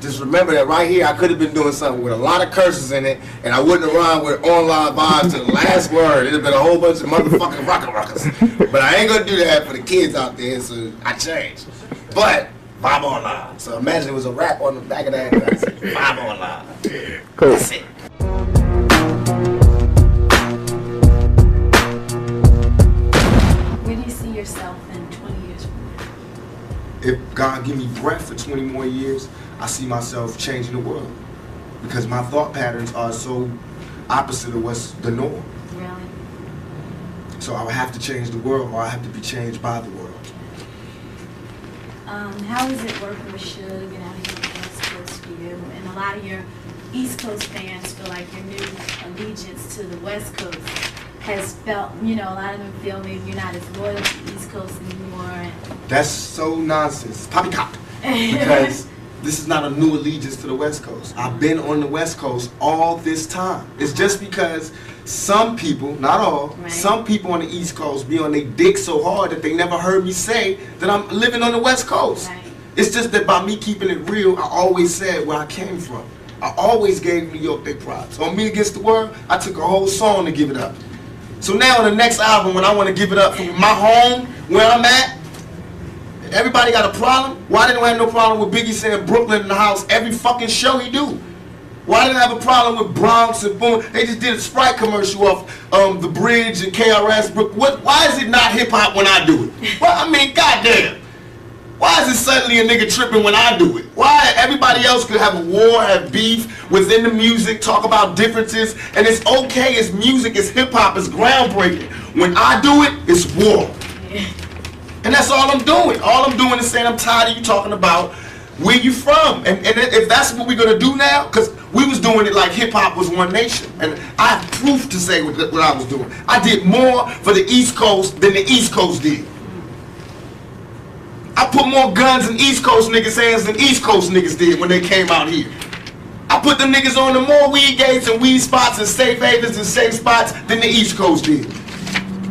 just remember that right here, I could have been doing something with a lot of curses in it, and I wouldn't have rhymed with online vibes to the last word. It'd have been a whole bunch of motherfucking rockers. But I ain't gonna do that for the kids out there, so I changed. But vibe online. So imagine it was a rap on the back of that. Vibe online. Cool. That's it. Where do you see yourself in 20 years from now? If God give me breath for 20 more years, I see myself changing the world. Because my thought patterns are so opposite of what's the norm. Really? So I would have to change the world, or I have to be changed by the world. How is it working with Suge and out here on the West Coast for you? And a lot of your East Coast fans feel like your new allegiance to the West Coast has felt, you know, a lot of them feel maybe you're not as loyal to the East Coast anymore. That's so nonsense. Poppycock. Because this is not a new allegiance to the West Coast. I've been on the West Coast all this time. It's just because some people, not all, right, some people on the East Coast be on their dick so hard that they never heard me say that I'm living on the West Coast. Right. It's just that by me keeping it real, I always said where I came from. I always gave New York their props. On Me Against the World, I took a whole song to give it up. So now on the next album, when I want to give it up from my home, where I'm at, everybody got a problem? Why they don't have no problem with Biggie saying Brooklyn in the house every fucking show he do? Why they don't have a problem with Bronx and boom? They just did a Sprite commercial off the Bridge and KRS. Why is it not hip hop when I do it? Well, I mean, goddamn. Why is it suddenly a nigga tripping when I do it? Why everybody else could have a war, have beef within the music, talk about differences, and it's okay, it's music, it's hip hop, it's groundbreaking. When I do it, it's war. And that's all I'm doing. All I'm doing is saying I'm tired of you talking about where you from. And if that's what we're gonna do now, because we was doing it like hip hop was one nation. And I have proof to say what I was doing. I did more for the East Coast than the East Coast did. I put more guns in East Coast niggas' hands than East Coast niggas did when they came out here. I put them niggas on the more weed gates and weed spots and safe havens and safe spots than the East Coast did.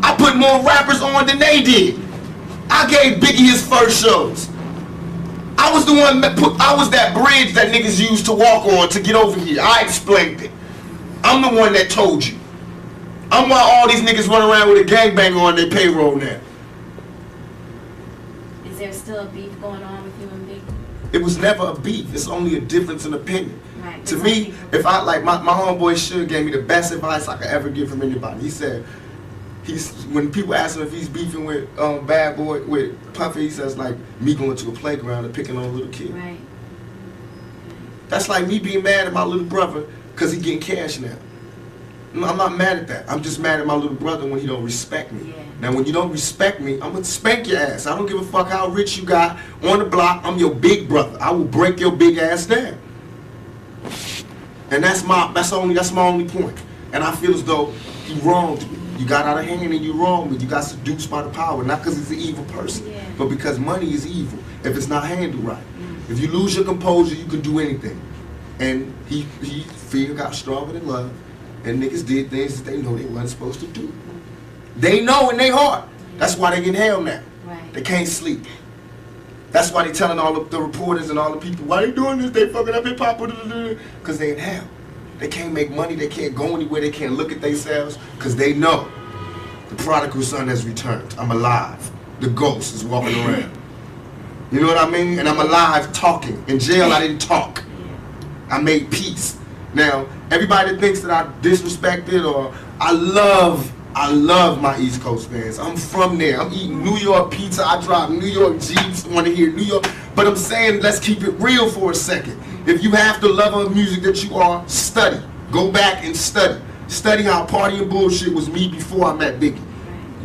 I put more rappers on than they did. I gave Biggie his first shows. I was the one that I was that bridge that niggas used to walk on to get over here. I explained it. I'm the one that told you. I'm why all these niggas run around with a gangbanger on their payroll now. Is there still a beef going on with you and Biggie? It was never a beef. It's only a difference in opinion. Right. To me, if I like my homeboy Suge gave me the best advice I could ever give from anybody. He said, when people ask him if he's beefing with Bad Boy, with Puffy, he says like me going to a playground and picking on a little kid. Right. That's like me being mad at my little brother because he getting cash now. I'm not mad at that. I'm just mad at my little brother when he don't respect me. Yeah. Now when you don't respect me, I'm gonna spank your ass. I don't give a fuck how rich you got on the block. I'm your big brother. I will break your big ass down. And that's my only point. And I feel as though he wronged me. You got out of hand and you wronged me. You got seduced by the power, not because he's an evil person, yeah, but because money is evil if it's not handled right. If you lose your composure, you can do anything. And fear got stronger than love, and niggas did things that they know they wasn't supposed to do. They know in their heart. That's why they in hell now. Right. They can't sleep. That's why they telling all the reporters and all the people, why they doing this? They fucking up hip hop, because they in hell. They can't make money, they can't go anywhere, they can't look at themselves, because they know the prodigal son has returned. I'm alive. The ghost is walking around. You know what I mean? And I'm alive talking. In jail, I didn't talk. I made peace. Now, everybody that thinks that I disrespected or I love my East Coast fans. I'm from there. I'm eating New York pizza. I drive New York Jeeps. Want to hear New York. But I'm saying, let's keep it real for a second. If you have the love of music that you are, study. Go back and study. Study how Party and Bullshit was me before I met Biggie.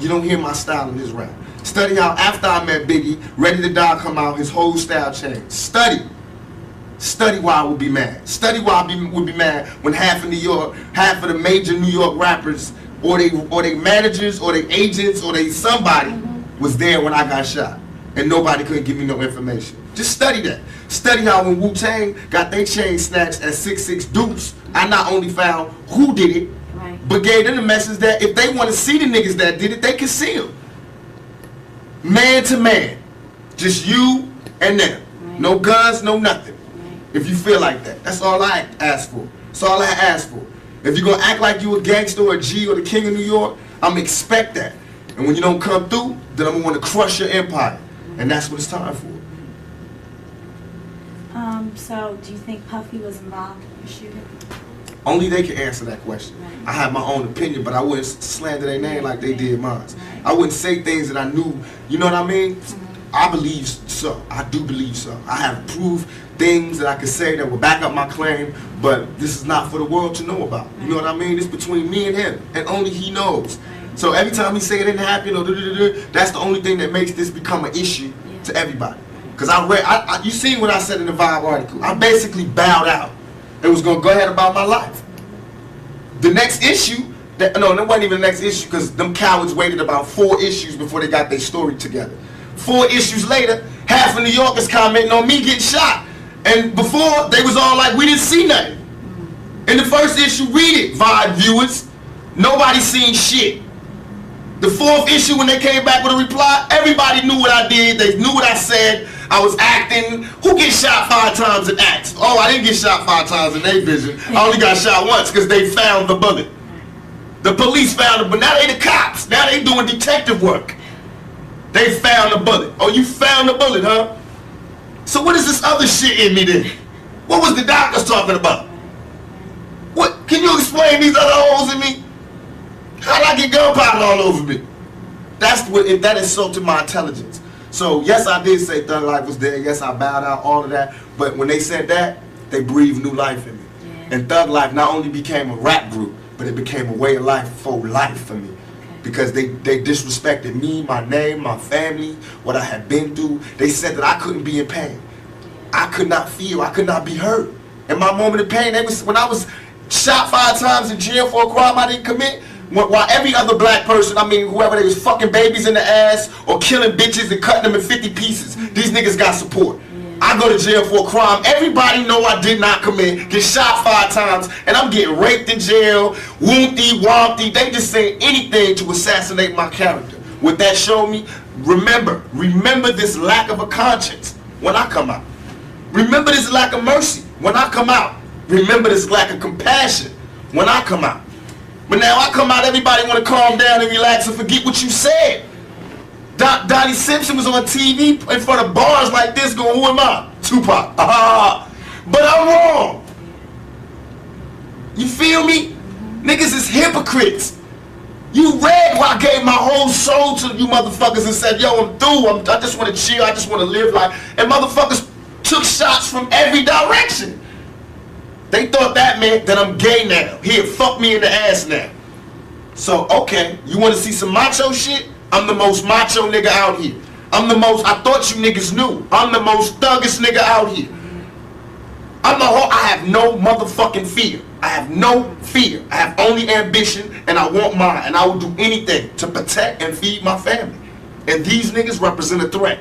You don't hear my style in this rap. Study how after I met Biggie, Ready to Die come out, his whole style changed. Study. Study why I would be mad. Study why I would be mad when half of the major New York rappers, or they managers, or they agents, or they somebody was there when I got shot, and nobody could give me no information. Just study that. Study how when Wu-Tang got their chain snatched at 6'6" Deuce, I not only found who did it, right, but gave them the message that if they want to see the niggas that did it, they can see them. Man to man. Just you and them. right, No guns, no nothing. right. If you feel like that. That's all I ask for. That's all I ask for. If you're gonna act like you a gangster or a G or the king of New York, I'm gonna expect that. And when you don't come through, then I'm gonna want to crush your empire. And that's what it's time for. So do you think Puffy was involved in the shooting? Only they can answer that question. Right. I have my own opinion, but I wouldn't slander their name like they did mine. Right. I wouldn't say things that I knew, you know what I mean? I believe so. I do believe so. I have proved things that I could say that will back up my claim, but this is not for the world to know about. You know what I mean? It's between me and him, and only he knows. So every time he say it didn't happen, or that's the only thing that makes this become an issue to everybody. Because you seen what I said in the Vibe article. I basically bowed out and was going to go ahead about my life. The next issue, that wasn't even the next issue, because them cowards waited about 4 issues before they got their story together. 4 issues later, half of New York is commenting on me getting shot. And before, they was all like, we didn't see nothing. In the first issue, read it, Vibe viewers. Nobody seen shit. The 4th issue, when they came back with a reply, everybody knew what I did. They knew what I said. I was acting. Who gets shot 5 times in acts? Oh, I didn't get shot 5 times in their vision. I only got shot once because they found the bullet. The police found it, but now they the cops. Now they doing detective work. They found the bullet. Oh, you found the bullet, huh? So what is this other shit in me then? What was the doctors talking about? What? Can you explain these other holes in me? How'd I get gunpowder all over me? That insulted my intelligence. So yes, I did say Thug Life was there. Yes, I bowed out, all of that. But when they said that, they breathed new life in me. Yeah. And Thug Life not only became a rap group, but it became a way of life for life for me. Because they disrespected me, my name, my family, what I had been through. They said that I couldn't be in pain. I could not feel, I could not be hurt. In my moment of pain, when I was shot 5 times in jail for a crime I didn't commit, while every other black person, I mean whoever, they was fucking babies in the ass or killing bitches and cutting them in 50 pieces, these niggas got support. I go to jail for a crime everybody know I did not commit, get shot 5 times, and I'm getting raped in jail, wompty, wompty. They just say anything to assassinate my character. What that showed me, remember this lack of a conscience when I come out. Remember this lack of mercy when I come out. Remember this lack of compassion when I come out. But now I come out, everybody want to calm down and relax and forget what you said. Donnie Simpson was on TV in front of bars like this going, who am I? Tupac. But I'm wrong. You feel me? Niggas is hypocrites. You read why I gave my whole soul to you motherfuckers and said, yo, I'm through. I just want to chill. I just want to live life. And motherfuckers took shots from every direction. They thought that meant that I'm gay now. Here, fuck me in the ass now. So, okay, you want to see some macho shit? I'm the most macho nigga out here. I thought you niggas knew. I'm the most thuggish nigga out here. I have no motherfucking fear. I have no fear. I have only ambition, and I want mine. And I will do anything to protect and feed my family. And these niggas represent a threat.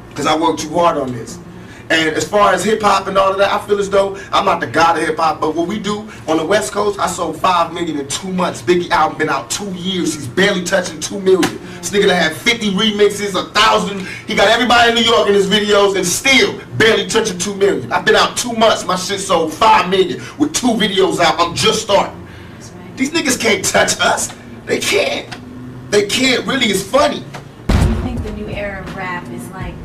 Because I worked too hard on this. And as far as hip-hop and all of that, I feel as though I'm not the god of hip-hop, but what we do on the West Coast, I sold 5 million in 2 months. Biggie album been out 2 years. He's barely touching 2 million. This nigga that had 50 remixes, 1,000. He got everybody in New York in his videos and still barely touching 2 million. I've been out 2 months. My shit sold 5 million with 2 videos out. I'm just starting. Right. These niggas can't touch us. They can't. They can't. Really, it's funny. Do you think the new era of rap is like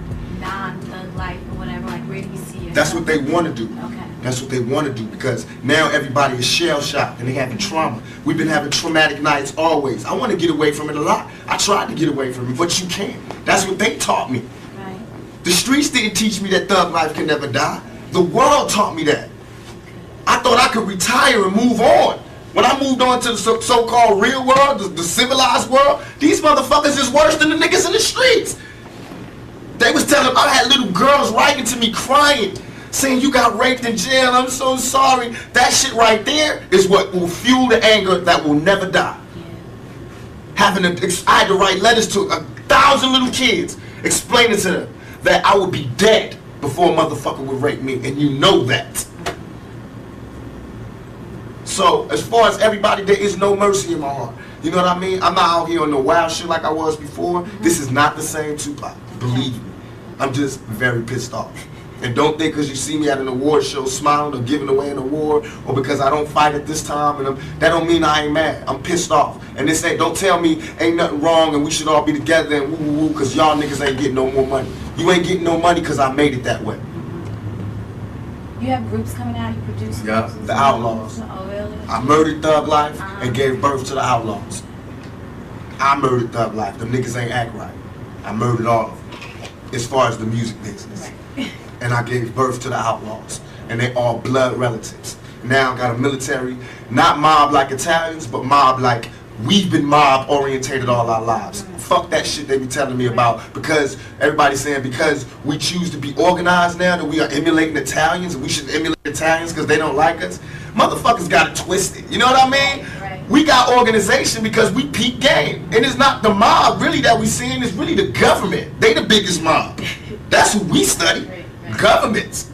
non-thug life or whatever? Like, where do you see it? That's what they want to do. Okay. That's what they want to do, because now everybody is shell-shocked and they having trauma. We've been having traumatic nights always. I want to get away from it a lot. I tried to get away from it, but you can't. That's what they taught me. Right. The streets didn't teach me that thug life can never die. The world taught me that. I thought I could retire and move on. When I moved on to the so-called real world, the civilized world, these motherfuckers is worse than the niggas in the streets. They was telling, I had little girls writing to me crying, saying you got raped in jail, I'm so sorry. That shit right there is what will fuel the anger that will never die. I had to write letters to 1,000 little kids explaining to them that I would be dead before a motherfucker would rape me, and you know that. So as far as everybody, there is no mercy in my heart. You know what I mean? I'm not out here on the wild shit like I was before. This is not the same Tupac, believe me. I'm just very pissed off. And don't think because you see me at an award show smiling or giving away an award, or because I don't fight at this time, and that don't mean I ain't mad. I'm pissed off. And this ain't, don't tell me ain't nothing wrong and we should all be together and woo woo woo because y'all niggas ain't getting no more money. You ain't getting no money because I made it that way. You have groups coming out, you produce Yeah, groups? the Outlaws. Oh, really? I murdered Thug Life and gave birth to the Outlaws. I murdered Thug Life. Them niggas ain't act right. I murdered all of them as far as the music business. Right. And I gave birth to the Outlaws. And they all blood relatives. Now I got a military, not mob like Italians, but mob like we've been mob orientated all our lives. Fuck that shit they be telling me about, because everybody's saying because we choose to be organized now that we are emulating Italians and we should emulate Italians because they don't like us. Motherfuckers got it twisted. You know what I mean? Right. We got organization because we peak game. And it's not the mob really that we seeing, it's really the government. They the biggest mob. That's who we study. Right. Governments.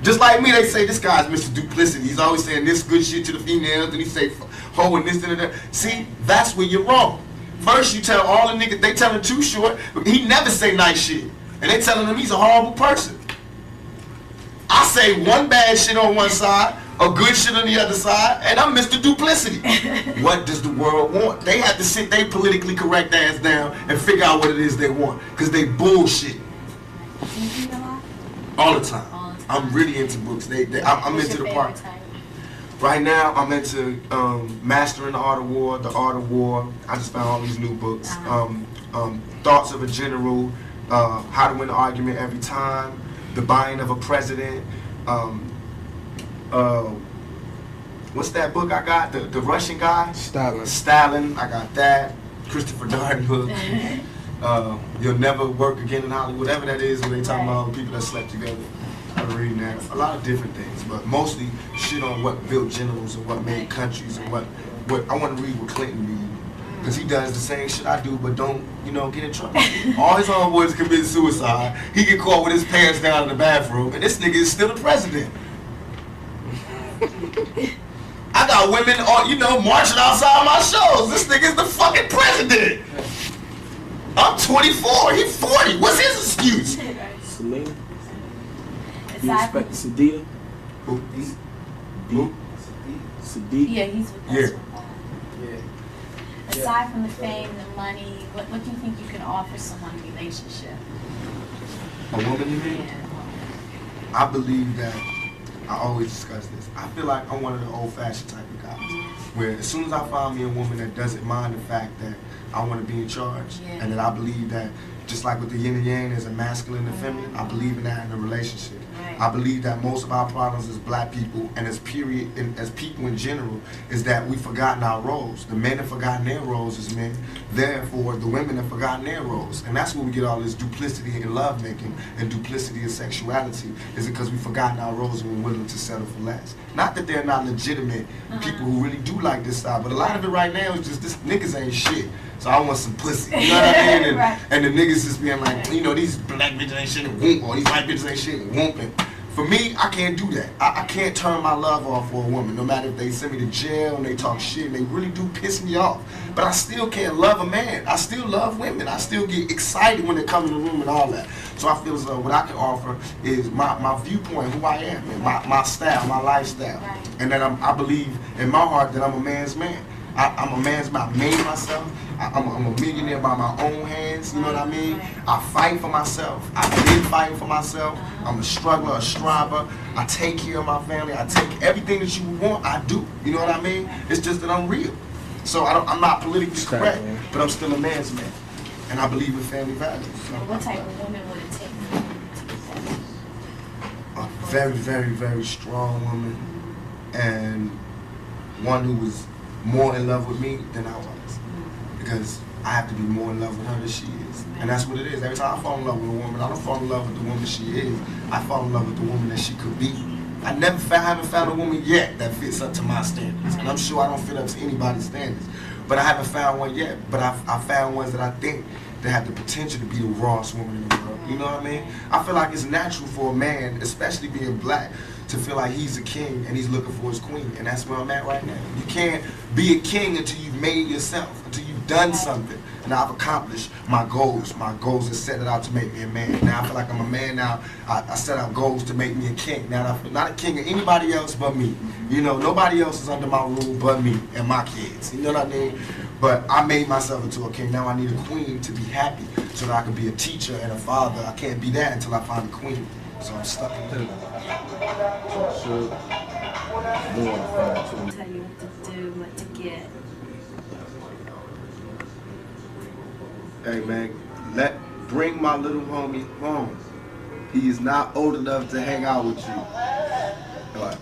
Just like me, they say this guy's Mr. Duplicity. He's always saying this good shit to the females, and he say ho and this and that. See, that's where you're wrong. First you tell all the niggas, they tell him Too Short, he never say nice shit. And they telling him he's a horrible person. I say one bad shit on one side, a good shit on the other side, and I'm Mr. Duplicity. What does the world want? They have to sit their politically correct ass down and figure out what it is they want, because they bullshit. Do you read a lot? All the time. All the time. I'm really into books. I'm What's into your the part. favorite type? Right now, I'm into Mastering the Art of War, The Art of War. I just found all these new books. Thoughts of a General, How to Win an Argument Every Time, The Buying of a President. What's that book I got? The Russian guy? Stalin. I got that. Christopher Darden book. You'll Never Work Again in Hollywood. Whatever that is, when they talking about people that slept together. I'm reading that. A lot of different things, but mostly shit on what built generals and what made countries and what I want to read what Clinton read, because he does the same shit I do, but don't, you know, get in trouble. All his homeboys commit suicide. He get caught with his pants down in the bathroom, and this nigga is still the president. I got women on, you know, marching outside my shows. This nigga is the fucking president. I'm 24. He's 40. What's his excuse? Selena. You respect Sadida? Who? Sadiq? Yeah, he's with us. Aside from the fame, the money, what do you think you can offer someone in a relationship? A woman, you mean? Yeah. I believe that, I always discuss this, I feel like I'm one of the old-fashioned type of guys, where as soon as I find me a woman that doesn't mind the fact that I want to be in charge, and that I believe that, just like with the yin and yang, there's a masculine and feminine, I believe in that in a relationship. I believe that most of our problems as black people and as people in general is that we've forgotten our roles. The men have forgotten their roles as men, therefore the women have forgotten their roles. And that's where we get all this duplicity in lovemaking and duplicity in sexuality, is because we've forgotten our roles and we're willing to settle for less. Not that they're not legitimate people who really do like this style, but a lot of it right now is just this niggas ain't shit. So I want some pussy, you know what I mean? And the niggas just being like, you know, these black bitches ain't shit and whoop, or these white bitches ain't shit and whoop. And for me, I can't do that. I can't turn my love off for a woman, no matter if they send me to jail and they talk shit and they really do piss me off. But I still can't love a man. I still love women. I still get excited when they come in the room and all that. So I feel as though what I can offer is my viewpoint, who I am, and my style, my lifestyle. And that I believe in my heart that I'm a man's man. I'm a man's man. I made myself. I'm a millionaire by my own hands, you know what I mean? I fight for myself. I've been fighting for myself. I'm a struggler, a striver. I take care of my family. I take everything that you want, I do. You know what I mean? It's just that I'm real. So I'm not politically correct, but I'm still a man's man. And I believe in family values. So What type of woman would it take to get that? A very, very, very strong woman, and one who was more in love with me than I was. Because I have to be more in love with her than she is. And that's what it is. Every time I fall in love with a woman, I don't fall in love with the woman she is. I fall in love with the woman that she could be. I haven't found a woman yet that fits up to my standards. And I'm sure I don't fit up to anybody's standards. But I haven't found one yet. But I found ones that I think that have the potential to be the rawest woman in the world. You know what I mean? I feel like it's natural for a man, especially being black, to feel like he's a king and he's looking for his queen. And that's where I'm at right now. You can't be a king until you've made yourself, until you've done something. and I've accomplished my goals. My goals are set it out to make me a man. Now I feel like I'm a man now. I set out goals to make me a king. Now I'm not a king of anybody else but me. You know, nobody else is under my rule but me and my kids. You know what I mean? But I made myself into a king. Now I need a queen to be happy so that I can be a teacher and a father. I can't be that until I find a queen. So I'm stuck in there. Tell you what to do, what to get. Hey man, bring my little homie home. He is not old enough to hang out with you. What?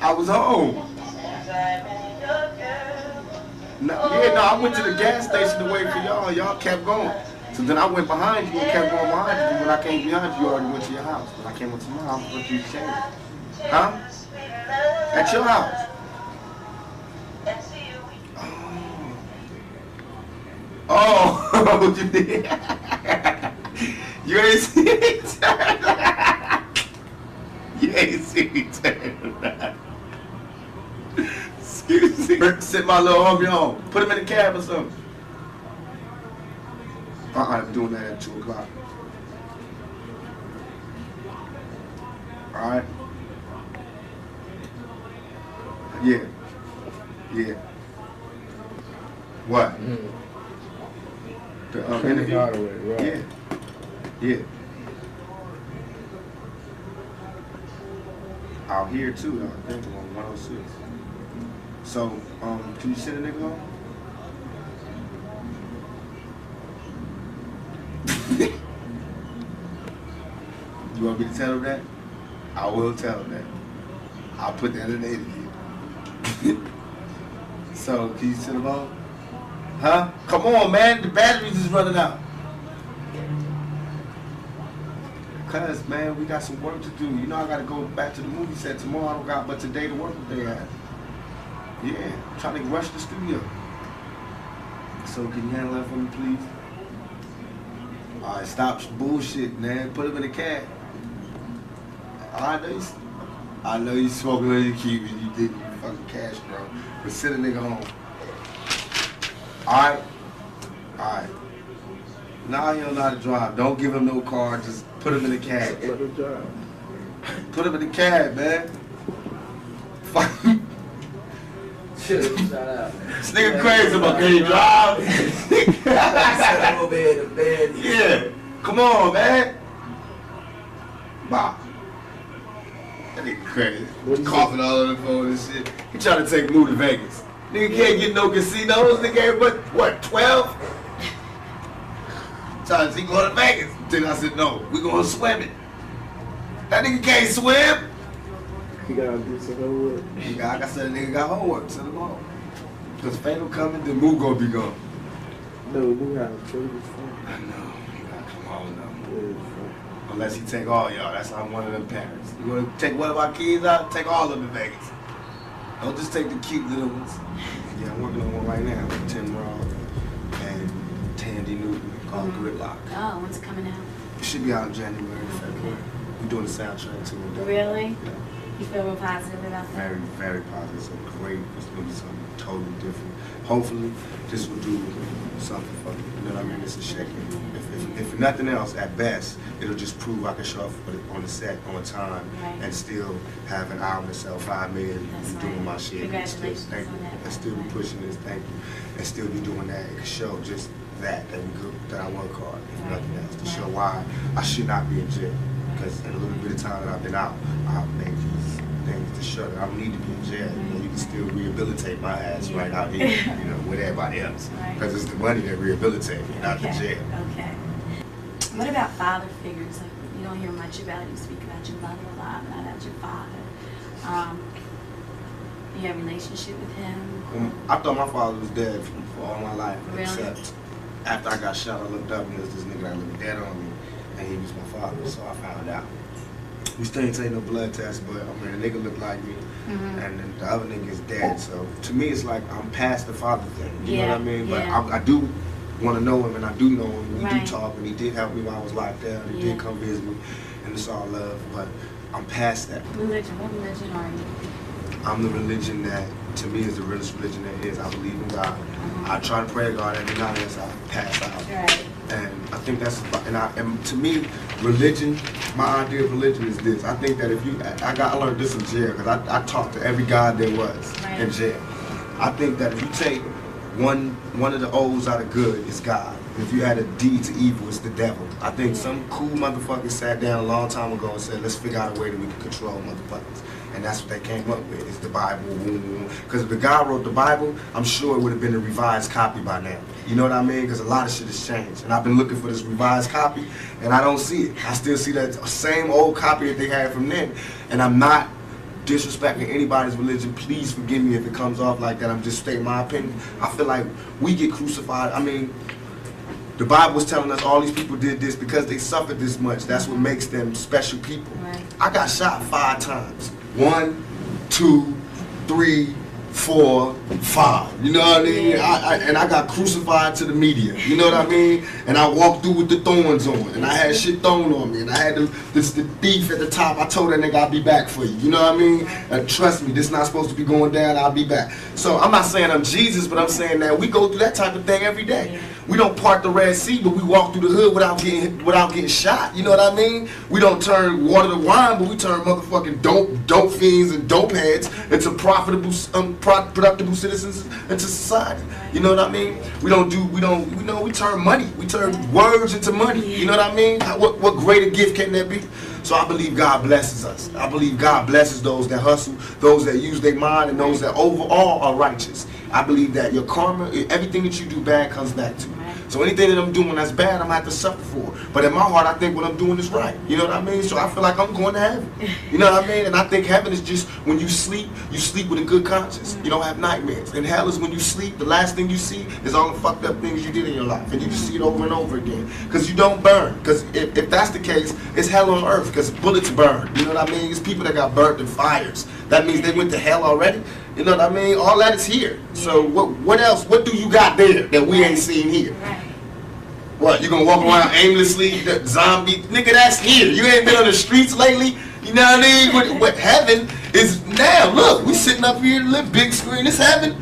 I was home. I went to the gas station to wait for y'all. Y'all kept going. So then I went behind you and kept going behind you. When I came behind you, you already went to your house. When I came up to my house, what you changed? Huh? At your house. Oh, you did? You ain't see me turn around. You ain't see me turn around. Excuse me. Sit my little homie on. Put him in the cab or something. I'm doing that at 2 o'clock. Alright? Yeah. Yeah. What? The interview? Right. Yeah. Yeah. Out here too, though, I think on 106. So, can you send a nigga home? You want me to tell him that? I will tell him that. I'll put that in the interview. So, can you send him home? Huh? Come on, man. The batteries is running out. Cause, man, we got some work to do. You know I gotta go back to the movie set tomorrow. I don't got but today to work with they have. Yeah, I'm trying to rush the studio. So can you handle that for me, please? Alright, stop bullshit, man. Put him in the cab. I know you smoking on your keep and you did your fucking cash, bro. But send a nigga home. Alright? Alright. Now he don't know how to drive. Don't give him no car. Just put him in the cab. Let him drive. Put him in the cab, man. Fuck. Shout out. This nigga crazy about can he drive? Set him over here in the bed. Yeah. Come on, man. Bye. That nigga crazy. Coughing all over the phone and shit. He trying to take Lou to Vegas. Nigga can't get no casinos. Nigga ain't what, 12? Trying to see go to Vegas. Then I said, no, we going swimming. That nigga can't swim. He gotta do some homework. Like I said, the nigga got homework. Send him home. Because Fatal coming, then Moo gonna be gone. No, we have to play this phone. I know. He gotta come home now. Unless he take all y'all. That's how I'm one of them parents. You wanna take one of our kids out? Take all of them to Vegas. Don't just take the cute little ones. Yeah, I'm working on one right now with Tim Roth and Tandy Newton called Gridlock. Oh, when's it coming out? It should be out in January, February. We're doing the soundtrack too. Really? Yeah. You feel real positive about that? Very, very positive. So great. It's gonna be something totally different. Hopefully, this will do something for me. You know what I mean? It's a shake. If nothing else, at best, it'll just prove I can show up on the set on time and still have an album that sell 5 million and doing my shit. Congratulations thank you. on that. And still be pushing this, thank you. And still be doing that. It can show just that we good, that I work hard, if nothing else. To show why I should not be in jail. Because in a little bit of time that I've been out, I've made these things to show that I don't need to be in jail. You know, you can still rehabilitate my ass right out here, you know, with everybody else. Because it's the money that rehabilitates me, not the jail. Okay. What about father figures? Like, you don't hear much about it. You speak about your mother a lot, not about your father. You have a relationship with him? I thought my father was dead for all my life, Really? except after I got shot, I looked up and there was this nigga that looked dead on me, and he was my father, so I found out. We still ain't taking no blood test, but I mean, the nigga looked like me, and then the other nigga is dead, so to me, it's like I'm past the father thing, you know what I mean? But I do want to know him, and I do know him. We do talk, and he did help me while I was locked down. He did come visit me, and it's all love. But I'm past that. Religion. What religion are you? I'm the religion that, to me, is the realest religion there is. I believe in God. I try to pray to God every night as I pass out. Right. And I think that's, and to me, religion, my idea of religion is this. I think that if you, I learned this in jail, because I talked to every God there was in jail. I think that if you take one of the O's out of good, it's God. If you add a D to evil, it's the devil. I think some cool motherfuckers sat down a long time ago and said, let's figure out a way that we can control motherfuckers. And that's what they came up with, is the Bible. Because if the guy wrote the Bible, I'm sure it would have been a revised copy by now. You know what I mean? Because a lot of shit has changed. And I've been looking for this revised copy, and I don't see it. I still see that same old copy that they had from then. And I'm not disrespecting anybody's religion. Please forgive me if it comes off like that. I'm just stating my opinion. I feel like we get crucified. I mean, the Bible was telling us all these people did this because they suffered this much. That's what makes them special people. Right. I got shot 5 times. 1, 2, 3, 4, 5. You know what I mean? And I got crucified to the media. You know what I mean? And I walked through with the thorns on. And I had shit thrown on me. And I had the thief at the top. I told that nigga I'll be back for you. You know what I mean? And trust me, this not supposed to be going down. I'll be back. So I'm not saying I'm Jesus, but I'm saying that we go through that type of thing every day. We don't part the Red Sea, but we walk through the hood without getting shot. You know what I mean? We don't turn water to wine, but we turn motherfucking dope fiends and dope heads into profitable, productive citizens into society. You know what I mean? We turn money. We turn words into money. You know what I mean? What greater gift can there be? So I believe God blesses us. I believe God blesses those that hustle, those that use their mind, and those that overall are righteous. I believe that your karma, everything that you do bad comes back to you. So anything that I'm doing that's bad, I'm going to have to suffer for. But in my heart, I think what I'm doing is right. You know what I mean? So I feel like I'm going to heaven. You know what I mean? And I think heaven is just when you sleep with a good conscience. You don't have nightmares. And hell is when you sleep, the last thing you see is all the fucked up things you did in your life. And you just see it over and over again. Because you don't burn. Because if that's the case, it's hell on earth. Because bullets burn. You know what I mean? It's people that got burnt in fires. That means they went to hell already. You know what I mean? All that is here. So what else? What do you got there that we ain't seen here? What, you gonna walk around aimlessly, the zombie? Nigga, that's here. You ain't been on the streets lately? You know what I mean? What heaven is now. Look, we sitting up here, live big screen. It's heaven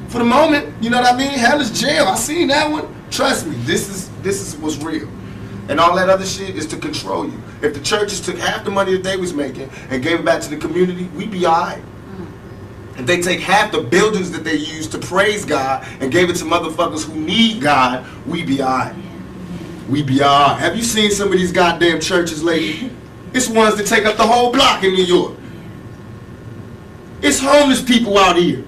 for the moment. You know what I mean? Hell is jail. I seen that one. Trust me, this is what's real. And all that other shit is to control you. If the churches took half the money that they was making and gave it back to the community, we'd be alright. If they take half the buildings that they use to praise God and gave it to motherfuckers who need God, we'd be alright. We be alright. Have you seen some of these goddamn churches lately? It's ones that take up the whole block in New York. It's homeless people out here.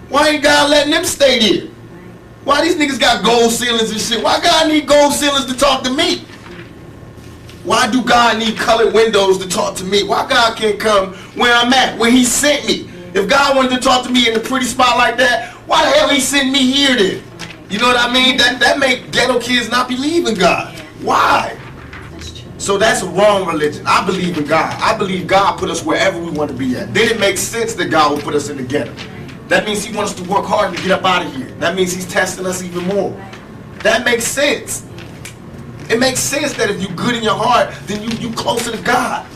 Why ain't God letting them stay there? Why these niggas got gold ceilings and shit? Why God need gold ceilings to talk to me? Why do God need colored windows to talk to me? Why God can't come where I'm at, where he sent me? If God wanted to talk to me in a pretty spot like that, why the hell he sent me here then? You know what I mean? That make ghetto kids not believe in God. Why? So that's a wrong religion. I believe in God. I believe God put us wherever we want to be at. Then it makes sense that God will put us in the ghetto. That means he wants us to work hard to get up out of here. That means he's testing us even more. That makes sense. It makes sense that if you're good in your heart, then you closer to God.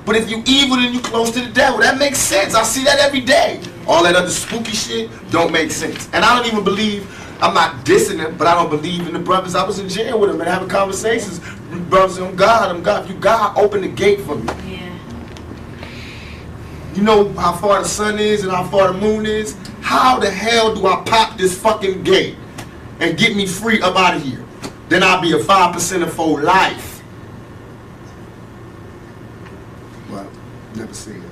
But if you evil, then you close to the devil. That makes sense. I see that every day. All that other spooky shit don't make sense. And I don't even believe, I'm not dissing them, but I don't believe in the brothers. I was in jail with them and having conversations. Brothers, I'm God. If you God, open the gate for me. Yeah. You know how far the sun is and how far the moon is? How the hell do I pop this fucking gate and get me free up out of here? Then I'll be a 5% for life. Well, never seen it.